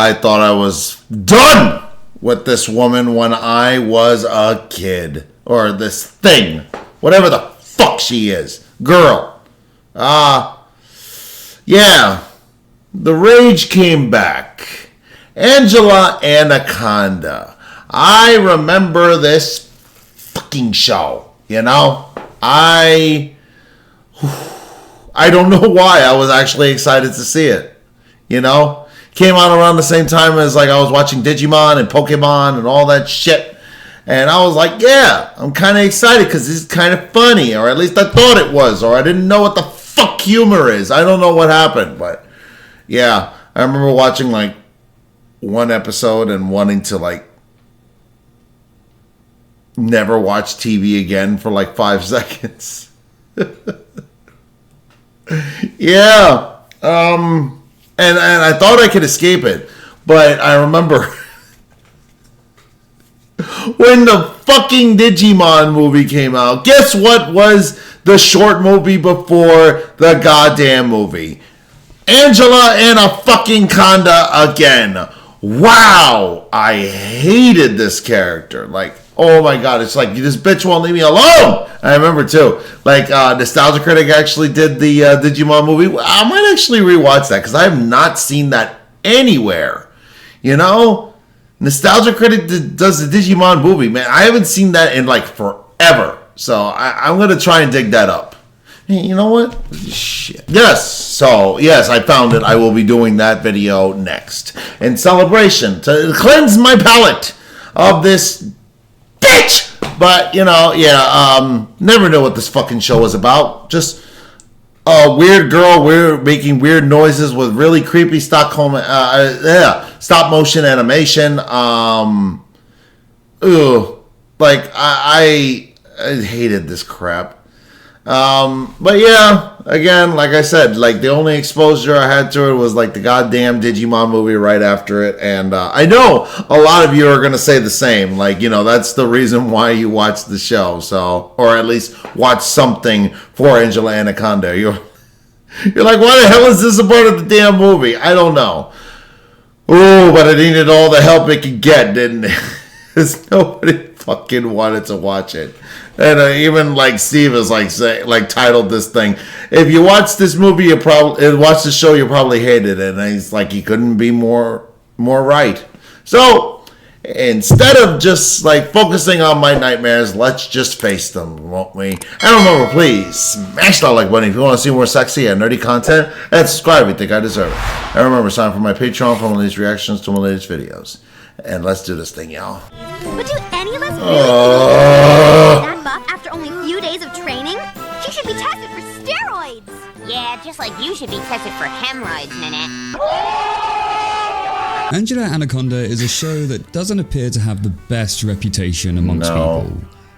I thought I was done with this woman when I was a kid. Or this thing. Whatever the fuck she is. Girl. Yeah. The rage came back. Angela Anaconda. I remember this fucking show. You know? I don't know why I was actually excited to see it. You know? Came out around the same time as like I was watching Digimon and Pokemon and all that shit. And I was like, yeah, I'm kind of excited because it's kind of funny. Or at least I thought it was. Or I didn't know what the fuck humor is. I don't know what happened. But yeah, I remember watching like one episode and wanting to like never watch TV again for like 5 seconds. Yeah. And I thought I could escape it. But I remember... when the fucking Digimon movie came out, guess what was the short movie before the goddamn movie? Angela Anaconda again. Wow, I hated this character. Like, oh my god, it's like, this bitch won't leave me alone. I remember too, like, Nostalgia Critic actually did the Digimon movie. I might actually rewatch that because I have not seen that anywhere. You know? Nostalgia Critic does the Digimon movie, man. I haven't seen that in like forever. So I'm going to try and dig that up. Hey, you know what? Shit. Yes. So, yes, I found it. I will be doing that video next. In celebration to cleanse my palate of this bitch. But, you know, yeah, never knew what this fucking show was about. Just a weird girl making weird noises with really creepy stop motion animation. Like I hated this crap. But yeah, again, like I said, like the only exposure I had to it was like the goddamn Digimon movie right after it, and I know a lot of you are gonna say the same. Like, you know, that's the reason why you watch the show, so, or at least watch something for Angela Anaconda. You're like, why the hell is this a part of the damn movie? I don't know. Oh, but it needed all the help it could get, didn't it? Because nobody fucking wanted to watch it. And even like Steve is like titled this thing. If you watch this movie, you probably watch the show, you probably hated it. And he's like, he couldn't be more right. So instead of just like focusing on my nightmares, let's just face them, won't we? And remember, please smash that like button if you want to see more sexy and nerdy content, and subscribe if you think I deserve it. And remember, sign up for my Patreon for my latest reactions to my latest videos. And let's do this thing, y'all. But do any of us really that buff after only a few days of training? She should be tested for steroids. Yeah, just like you should be tested for hemorrhoids, Nanette. Angela Anaconda is a show that doesn't appear to have the best reputation amongst people.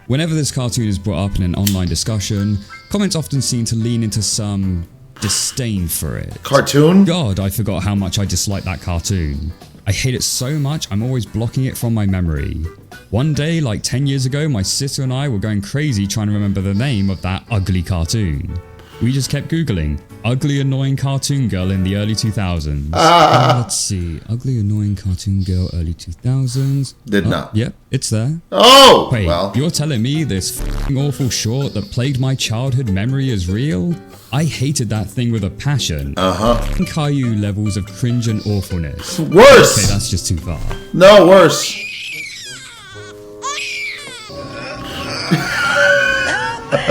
Whenever this cartoon is brought up in an online discussion, comments often seem to lean into some disdain for it. Cartoon? God, I forgot how much I dislike that cartoon. I hate it so much, I'm always blocking it from my memory. One day, like 10 years ago, my sister and I were going crazy trying to remember the name of that ugly cartoon. We just kept Googling, ugly annoying cartoon girl in the early 2000s. Let's see, ugly annoying cartoon girl early 2000s. Did not. Yep, it's there. Oh! Wait, well. You're telling me this f***ing awful short that plagued my childhood memory is real? I hated that thing with a passion. Caillou levels of cringe and awfulness. Worse! Okay, that's just too far. No, worse. And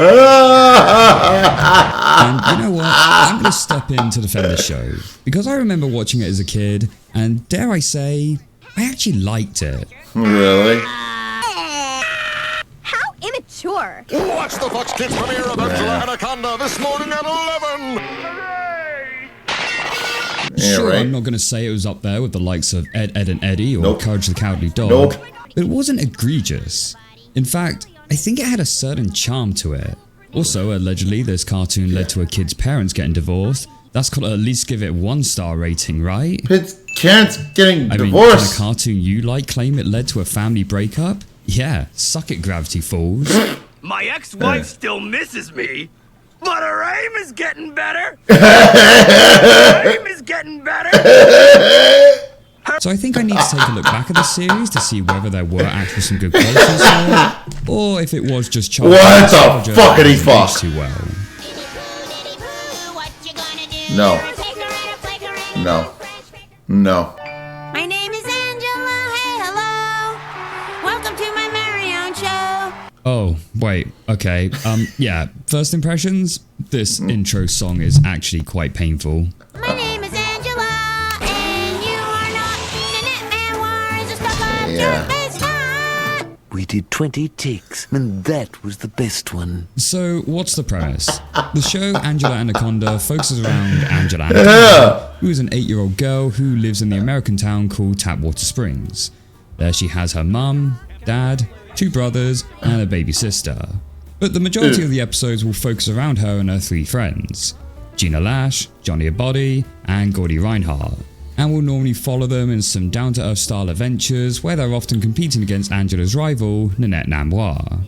you know what? I'm going to step in to defend the show. Because I remember watching it as a kid, and dare I say, I actually liked it. Really? How immature. Watch the Fox Kids premiere of Angela Anaconda this morning at 11. Yeah, Sure, right. I'm not going to say it was up there with the likes of Ed, Edd and Eddy or Nope. Courage the Cowardly Dog. Nope. But it wasn't egregious. In fact, I think it had a certain charm to it. Also, allegedly, this cartoon led to a kid's parents getting divorced. That's got to at least give it 1-star rating, right? It's parents getting I mean, divorced. can a cartoon you like claim it led to a family breakup? Yeah, suck it, Gravity Falls. My ex-wife still misses me, but her aim is getting better. Her aim is getting better. Her So I think I need to take a look back at the series to see whether there were actually some good qualities here, or if it was just child What the nostalgia fuckity that fuck? aged too well. No. No. No. My name is Angela. Hey, hello. Welcome to my very own show. Oh, wait, okay. Yeah, first impressions? This intro song is actually quite painful. My name is Angela, and you are not Nanette Memoir is a stuck up Yeah. We did 20 takes, and that was the best one. So, what's the premise? The show Angela Anaconda focuses around Angela Anaconda, who is an 8-year-old girl who lives in the American town called Tapwater Springs. There she has her mum, dad, 2 brothers, and a baby sister. But the majority of the episodes will focus around her and her 3 friends, Gina Lash, Johnny Abodi, and Gordy Reinhardt, and will normally follow them in some down-to-earth style adventures where they're often competing against Angela's rival, Nanette Namoir.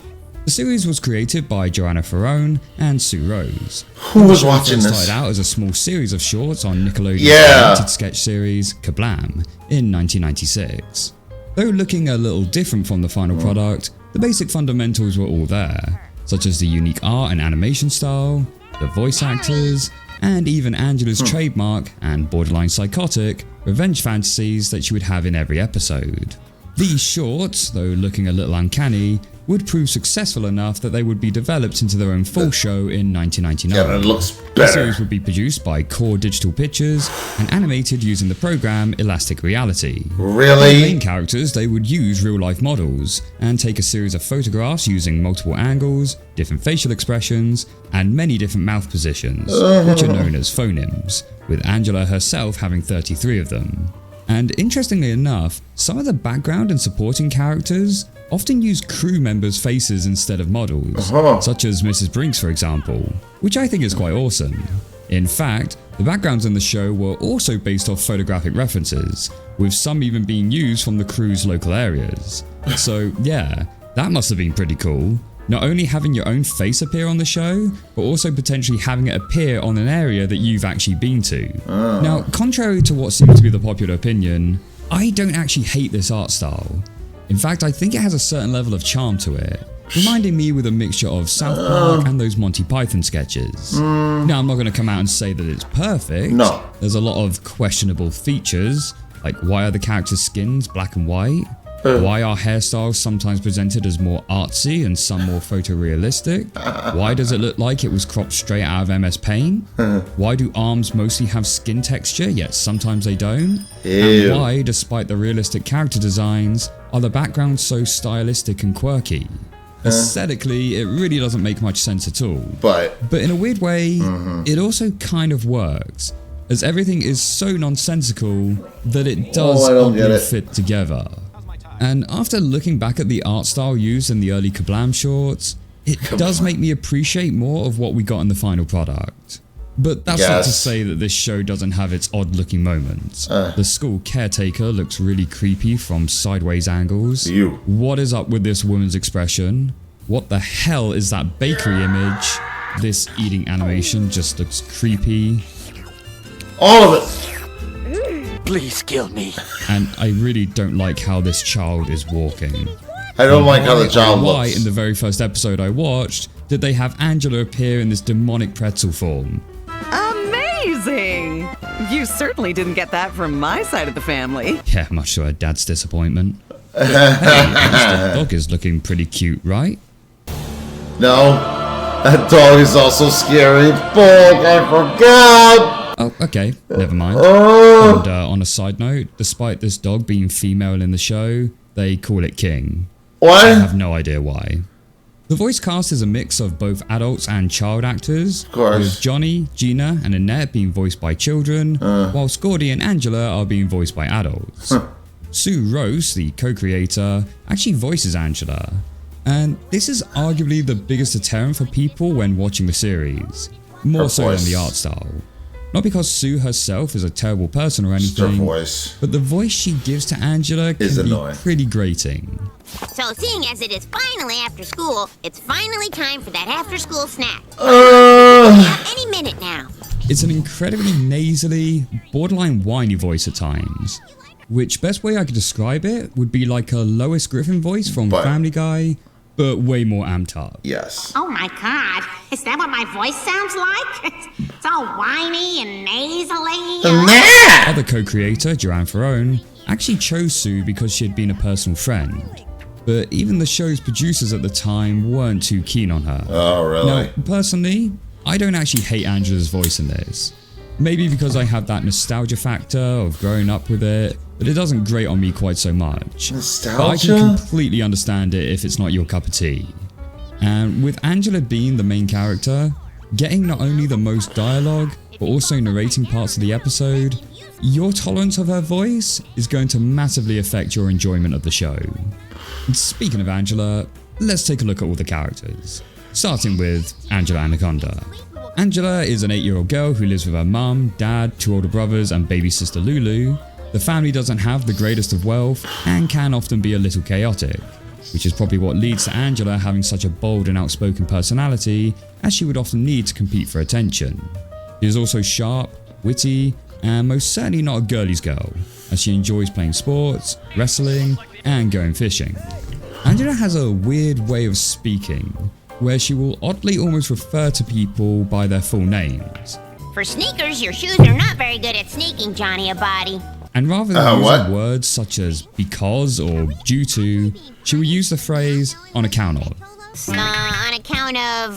The series was created by Joanna Ferrone and Sue Rose. Who was The show watching first this? started out as a small series of shorts on Nickelodeon's Yeah. animated sketch series Kablam in 1996. Though looking a little different from the final product, the basic fundamentals were all there, such as the unique art and animation style, the voice actors, and even Angela's trademark and borderline psychotic revenge fantasies that she would have in every episode. These shorts, though looking a little uncanny, would prove successful enough that they would be developed into their own full show in 1999. Yeah, it looks The better. series would be produced by Core Digital Pictures and animated using the program Elastic Reality. The main Really? characters, they would use real-life models and take a series of photographs using multiple angles, different facial expressions, and many different mouth positions, which are known as phonemes, with Angela herself having 33 of them. And interestingly enough, some of the background and supporting characters often use crew members' faces instead of models, such as Mrs. Brinks for example, which I think is quite awesome. In fact, the backgrounds in the show were also based off photographic references, with some even being used from the crew's local areas. So yeah, that must have been pretty cool. Not only having your own face appear on the show, but also potentially having it appear on an area that you've actually been to. Now, contrary to what seems to be the popular opinion, I don't actually hate this art style. In fact, I think it has a certain level of charm to it, reminding me with a mixture of South Park and those Monty Python sketches. Now, I'm not going to come out and say that it's perfect. No. There's a lot of questionable features, like why are the characters' skins black and white? Why are hairstyles sometimes presented as more artsy and some more photorealistic? Why does it look like it was cropped straight out of MS Paint? Why do arms mostly have skin texture, yet sometimes they don't? Ew. And why, despite the realistic character designs, are the backgrounds so stylistic and quirky? Aesthetically, it really doesn't make much sense at all. But But in a weird way, it also kind of works, as everything is so nonsensical that it does I don't get oddly it. fit together. And after looking back at the art style used in the early Kablam shorts, it does make me appreciate more of what we got in the final product. But that's not to Yes. say that this show doesn't have its odd looking moments. The school caretaker looks really creepy from sideways angles. Ew. What is up with this woman's expression? What the hell is that bakery image? This eating animation just looks creepy. all of it. Please kill me. And I really don't like how this child is walking. I don't like how the child Why, looks. in the very first episode I watched, did they have Angela appear in this demonic pretzel form? Amazing! You certainly didn't get that from my side of the family. Yeah, much to her dad's disappointment. Hey, at least the dog is looking pretty cute, right? No, that dog is also scary. Fuck, I forgot. Oh, okay, never mind. Oh, And on a side note, despite this dog being female in the show, they call it King. I what? have no idea why. The voice cast is a mix of both adults and child actors, course. with Johnny, Gina, and Annette being voiced by children, whilst Gordy and Angela are being voiced by adults. Sue Rose, the co-creator, actually voices Angela, and this is arguably the biggest deterrent for people when watching the series, more Her so than voice. the art style. Not because Sue herself is a terrible person or Just her anything, voice. but the voice she gives to Angela Is can be annoying. pretty grating. So, seeing as it is finally after school, it's finally time for that after-school snack. Any minute now. It's an incredibly nasally, borderline whiny voice at times. which best way I could describe it would be like a Lois Griffin voice from Family Guy, but way more amped up. Yes. Oh my god, is that what my voice sounds like? It's all whiny and nasally. Other co-creator, Joanne Farone, actually chose Sue because she had been a personal friend. But even the show's producers at the time weren't too keen on her. Oh, really? Now, personally, I don't actually hate Angela's voice in this. Maybe because I have that nostalgia factor of growing up with it, but it doesn't grate on me quite so much. Nostalgia? But I can completely understand it if it's not your cup of tea. And with Angela being the main character, getting not only the most dialogue, but also narrating parts of the episode, your tolerance of her voice is going to massively affect your enjoyment of the show. And speaking of Angela, let's take a look at all the characters. Starting with Angela Anaconda. Angela is an 8-year-old girl who lives with her mum, dad, 2 older brothers and baby sister Lulu. The family doesn't have the greatest of wealth and can often be a little chaotic, which is probably what leads to Angela having such a bold and outspoken personality, as she would often need to compete for attention. She is also sharp, witty, and most certainly not a girly's girl, as she enjoys playing sports, wrestling, and going fishing. Angela has a weird way of speaking, where she will oddly almost refer to people by their full names. For sneakers, your shoes are not very good at sneaking, Johnny Abadi. And rather than using words such as because or due to, she will use the phrase on account of. On account of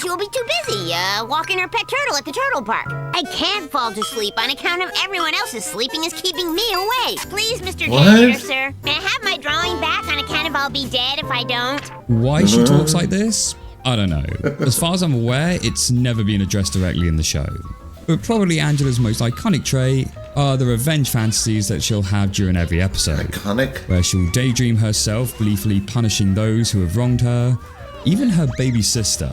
she will be too busy, walking her pet turtle at the turtle park. I can't fall to sleep on account of everyone else's sleeping is keeping me awake. Please, Mr. Janitor, sir, may I have my drawing back on account of I'll be dead if I don't? Why she talks like this? I don't know. As far as I'm aware, it's never been addressed directly in the show. But probably Angela's most iconic trait are the revenge fantasies that she'll have during every episode. Iconic? Where she'll daydream herself gleefully punishing those who have wronged her, even her baby sister,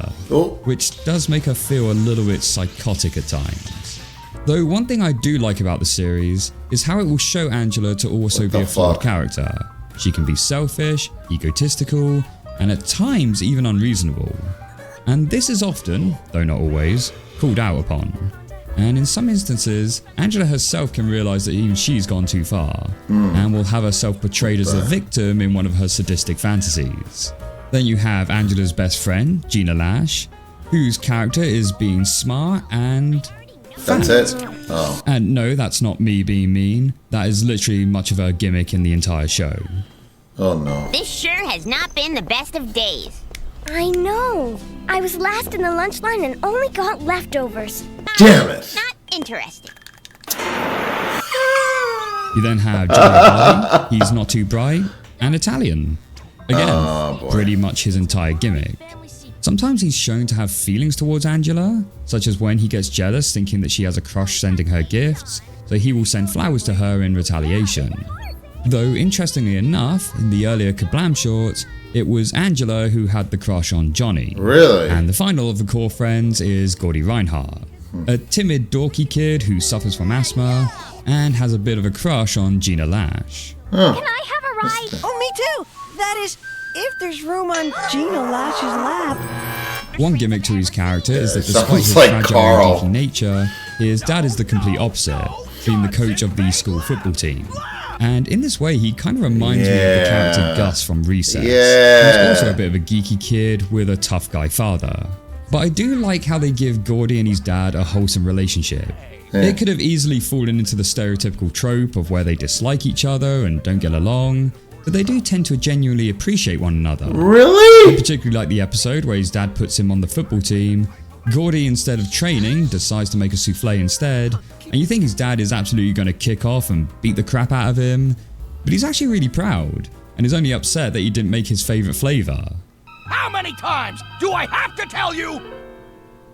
which does make her feel a little bit psychotic at times. Though one thing I do like about the series is how it will show Angela to also be a flawed character. She can be selfish, egotistical, and at times even unreasonable. And this is often, though not always, called out upon. And in some instances, Angela herself can realise that even she's gone too far, and will have herself portrayed as a victim in one of her sadistic fantasies. Then you have Angela's best friend, Gina Lash, whose character is being smart and fat. That's it? Oh. And no, that's not me being mean. That is literally much of her gimmick in the entire show. Oh no. This sure has not been the best of days. I know. I was last in the lunch line and only got leftovers. Damn it. Not interesting. You then have Johnny, he's not too bright, and Italian. Again, pretty much his entire gimmick. Sometimes he's shown to have feelings towards Angela, such as when he gets jealous thinking that she has a crush sending her gifts, so he will send flowers to her in retaliation. Though interestingly enough, in the earlier Kablam shorts, it was Angela who had the crush on Johnny. Really? And the final of the core friends is Gordy Reinhardt, a timid, dorky kid who suffers from asthma and has a bit of a crush on Gina Lash. Can I have a ride? Oh, me too. That is, if there's room on Gina Lash's lap. One gimmick to his character is that despite sounds his like fragile Carl. and geeky nature, his dad is the complete opposite, being the coach of the school football team. And in this way, he kind of reminds me of the character Gus from Recess. Yeah. Who's also a bit of a geeky kid with a tough guy father. But I do like how they give Gordy and his dad a wholesome relationship. It could have easily fallen into the stereotypical trope of where they dislike each other and don't get along, but they do tend to genuinely appreciate one another. Really? I particularly like the episode where his dad puts him on the football team. Gordy, instead of training, decides to make a souffle instead, and you think his dad is absolutely going to kick off and beat the crap out of him, but he's actually really proud, and is only upset that he didn't make his favourite flavour. How many times do I have to tell you?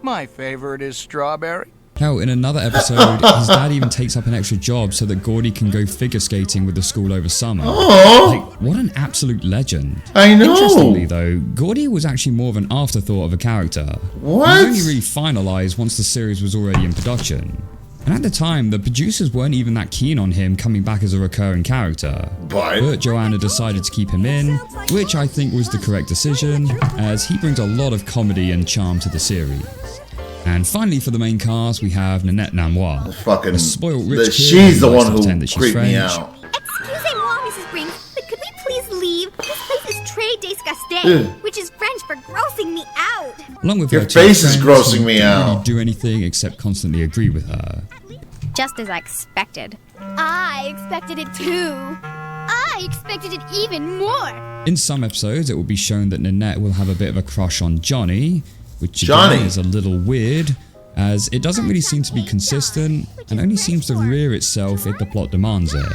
My favorite is strawberry. Hell, in another episode, his dad even takes up an extra job so that Gordy can go figure skating with the school over summer. Like, what an absolute legend. I know. Interestingly though, Gordy was actually more of an afterthought of a character. What? He was only really finalised once the series was already in production. And at the time, the producers weren't even that keen on him coming back as a recurring character. But Joanna decided to keep him in, which I think was the correct decision, as he brings a lot of comedy and charm to the series. And finally, for the main cast, we have Nanette Namois, Fucking. a spoiled rich kid She's the who likes one to who pretend that she's creeped me French. out. Excusez-moi, Mrs. Brinks, but could we please leave? This place is très disgusting, which is French for grossing me out. Along with Your her two face is friends grossing who me don't out. really do anything except constantly agree with her. Just as I expected. I expected it too. I expected it even more. In some episodes, it will be shown that Nanette will have a bit of a crush on Johnny, which Johnny. again is a little weird, as it doesn't really seem to be consistent and only seems to rear itself if the plot demands it.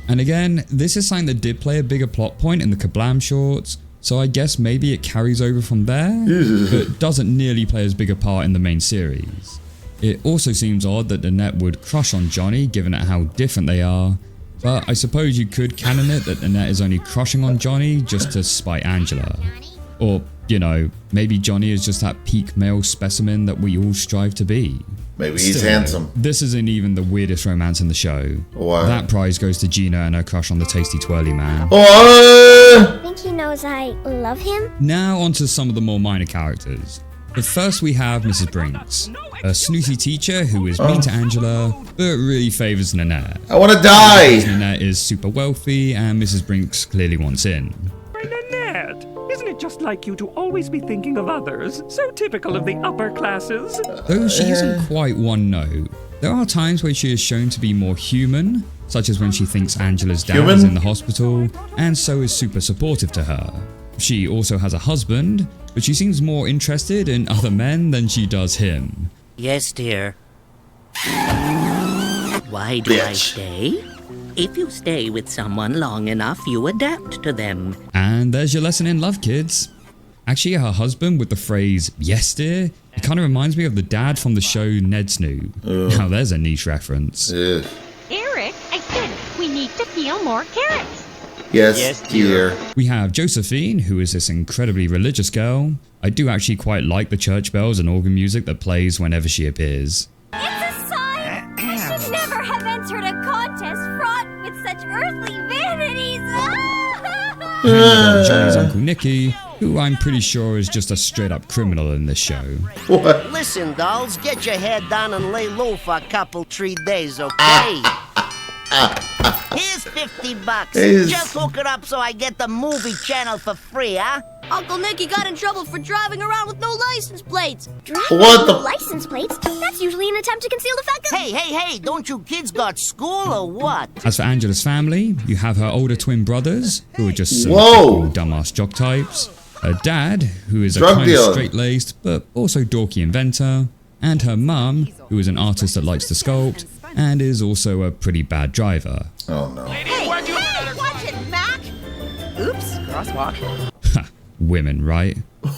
And again, this is something that did play a bigger plot point in the Kablam shorts, so I guess maybe it carries over from there, but doesn't nearly play as big a part in the main series. It also seems odd that Nanette would crush on Johnny given at how different they are, but I suppose you could canon it that Nanette is only crushing on Johnny just to spite Angela. Or, you know, maybe Johnny is just that peak male specimen that we all strive to be. Maybe he's Still, handsome. This isn't even the weirdest romance in the show. What? That prize goes to Gina and her crush on the tasty twirly man. What? I think he knows I love him. Now onto some of the more minor characters. But first we have Mrs. Brinks, a snooty teacher who is mean to Angela, but really favours Nanette. I want to die. Nanette is super wealthy and Mrs. Brinks clearly wants in. Nanette, isn't it just like you to always be thinking of others? So typical of the upper classes. Though she isn't quite one note, there are times where she is shown to be more human, such as when she thinks Angela's dad is in the hospital, and so is super supportive to her. She also has a husband, but she seems more interested in other men than she does him. Yes, dear. Why do I stay? If you stay with someone long enough, you adapt to them. And there's your lesson in love, kids. Actually, her husband with the phrase, yes dear, it kind of reminds me of the dad from the show Ned Snoop. Now there's a niche reference. Eric, I said we need to peel more carrots. Yes, dear. We have Josephine, who is this incredibly religious girl. I do actually quite like the church bells and organ music that plays whenever she appears. It's a sign. I should never have entered a contest fraught with such earthly vanities. And we've got Johnny's Uncle Nicky, who I'm pretty sure is just a straight up criminal in this show. What? Listen, dolls, get your head down and lay low for a couple, 3 days, okay? Here's $50. Just hook it up so I get the movie channel for free, huh? Uncle Nicky got in trouble for driving around with no license plates. What the- license plates? That's usually an attempt to conceal the fact that... Hey, don't you kids got school or what? As for Angela's family, you have her older twin brothers, who are just some Whoa. typical dumbass jock types, her dad, who is Drug a kind dealer. of straight-laced but also dorky inventor, and her mum, who is an artist that likes to sculpt, and is also a pretty bad driver. Oh no. Hey, watch it, Mac! Oops, crosswalk. Women, right?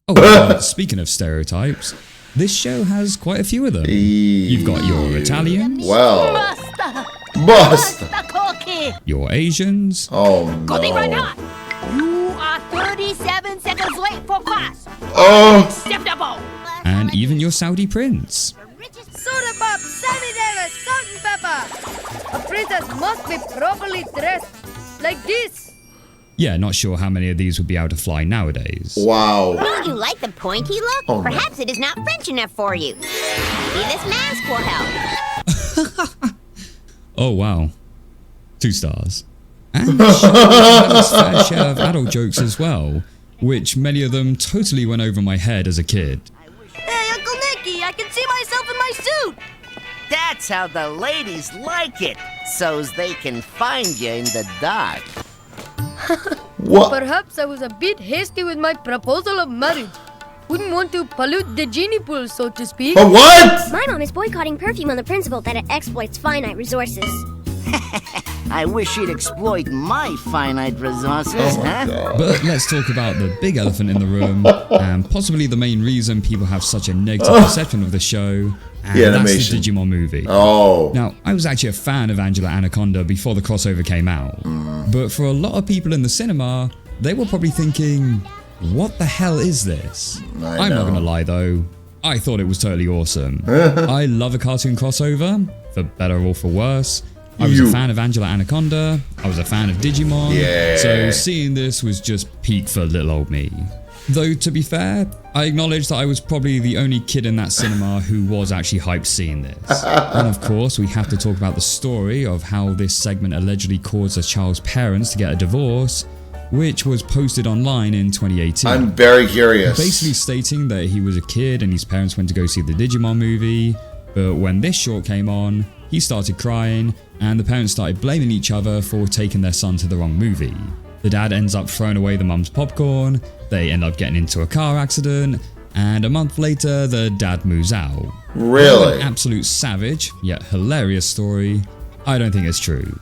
Oh, well, speaking of stereotypes, this show has quite a few of them. You've got your Italians, Well. Bust. your Asians, Oh no. You are 37 seconds late for class. Oh. Acceptable. and even your Saudi prince. Soda pop, Sammy Davis, salt and pepper. A princess must be properly dressed. Like this. Yeah, not sure how many of these would be able to fly nowadays. Wow. Don't you like the pointy look? Oh, no. Perhaps it is not French enough for you. Maybe this mask will help. Oh wow. 2 stars. And the show has its fair share of adult jokes as well, which many of them totally went over my head as a kid. Hey, Uncle Nicky, I can see myself in my suit. That's how the ladies like it, so's they can find you in the dark. What? Perhaps I was a bit hasty with my proposal of marriage. Wouldn't want to pollute the genie pool, so to speak. But what? My mom is boycotting perfume on the principle that it exploits finite resources. I wish she'd exploit my finite resources, Oh my huh? God. But let's talk about the big elephant in the room, and possibly the main reason people have such a negative perception of the show, and The that's animation. the Digimon movie. Oh. Now, I was actually a fan of Angela Anaconda before the crossover came out, but for a lot of people in the cinema, they were probably thinking, what the hell is this? I'm not gonna lie though, I thought it was totally awesome. I love a cartoon crossover, for better or for worse. I was a fan of Angela Anaconda, I was a fan of Digimon, Yeah. so seeing this was just peak for little old me. Though, to be fair, I acknowledge that I was probably the only kid in that cinema who was actually hyped seeing this. And of course, we have to talk about the story of how this segment allegedly caused a child's parents to get a divorce, which was posted online in 2018. I'm very curious. Basically stating that he was a kid and his parents went to go see the Digimon movie, but when this short came on, he started crying, and the parents started blaming each other for taking their son to the wrong movie. The dad ends up throwing away the mum's popcorn, they end up getting into a car accident, and a month later, the dad moves out. Really? An absolute savage, yet hilarious story. I don't think it's true.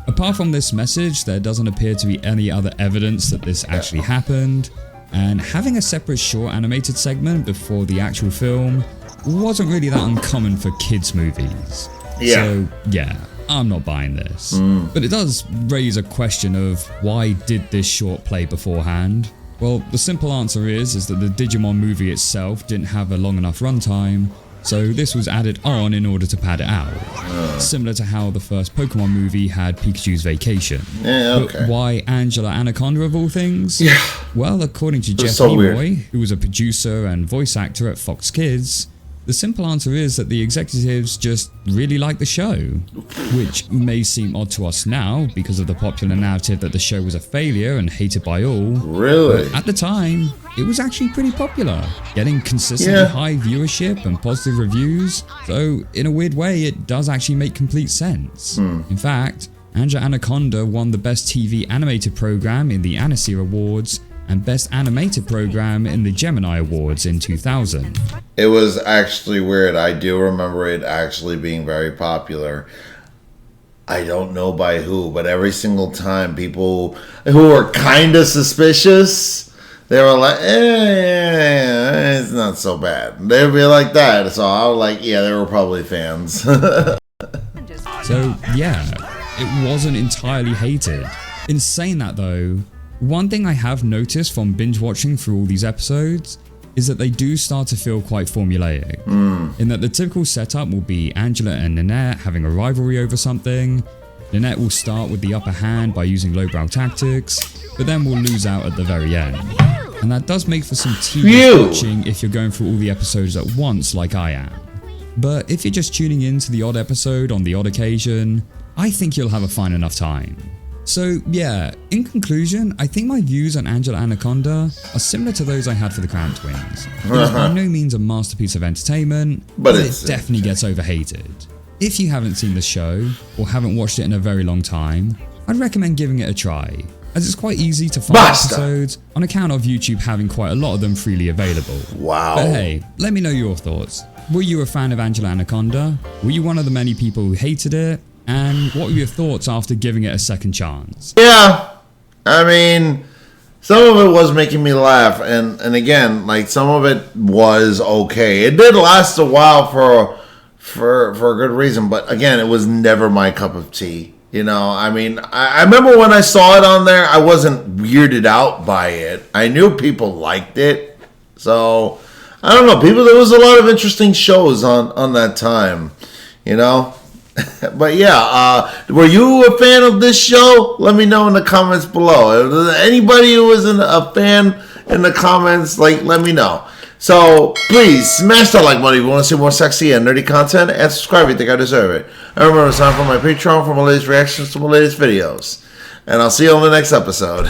Apart from this message, there doesn't appear to be any other evidence that this actually happened, and having a separate short animated segment before the actual film wasn't really that uncommon for kids' movies. Yeah. So, yeah, I'm not buying this. But it does raise a question of why did this short play beforehand? Well, the simple answer is that the Digimon movie itself didn't have a long enough runtime, so this was added on in order to pad it out. Similar to how the first Pokemon movie had Pikachu's Vacation. Yeah, okay. But why Angela Anaconda of all things? Yeah. Well, according to Jeff so weird. Leroy, who was a producer and voice actor at Fox Kids, the simple answer is that the executives just really liked the show, which may seem odd to us now because of the popular narrative that the show was a failure and hated by all. Really? But at the time, it was actually pretty popular, getting consistently high viewership and positive reviews, so in a weird way it does actually make complete sense. In fact, Angela Anaconda won the Best TV Animated Program in the Annecy Awards and Best Animated Program in the Gemini Awards in 2000. It was actually weird. I do remember it actually being very popular. I don't know by who, but every single time people who were kind of suspicious, they were like, it's not so bad. They'd be like that. So I was like, yeah, they were probably fans. So, yeah, it wasn't entirely hated. In saying that though, one thing I have noticed from binge watching through all these episodes is that they do start to feel quite formulaic. In that the typical setup will be Angela and Nanette having a rivalry over something. Nanette will start with the upper hand by using lowbrow tactics, but then will lose out at the very end. And that does make for some tedious watching if you're going through all the episodes at once like I am. But if you're just tuning in to the odd episode on the odd occasion, I think you'll have a fine enough time. So yeah, in conclusion, I think my views on Angela Anaconda are similar to those I had for the Crown Twins. It is by no means a masterpiece of entertainment, but it definitely gets overhated. If you haven't seen the show, or haven't watched it in a very long time, I'd recommend giving it a try, as it's quite easy to find episodes on account of YouTube having quite a lot of them freely available. Wow. But hey, let me know your thoughts. Were you a fan of Angela Anaconda? Were you one of the many people who hated it? And what were your thoughts after giving it a second chance? Yeah, I mean, some of it was making me laugh, and again, like some of it was okay. It did last a while for a good reason, but again, it was never my cup of tea. You know, I mean, I remember when I saw it on there, I wasn't weirded out by it. I knew people liked it, so I don't know. There was a lot of interesting shows on that time, you know. But yeah, were you a fan of this show? Let me know in the comments below. Anybody who wasn't a fan in the comments, let me know. So please smash that like button if you want to see more sexy and nerdy content, and subscribe if you think I deserve it. And remember to sign up for my Patreon for my latest reactions to my latest videos. And I'll see you on the next episode.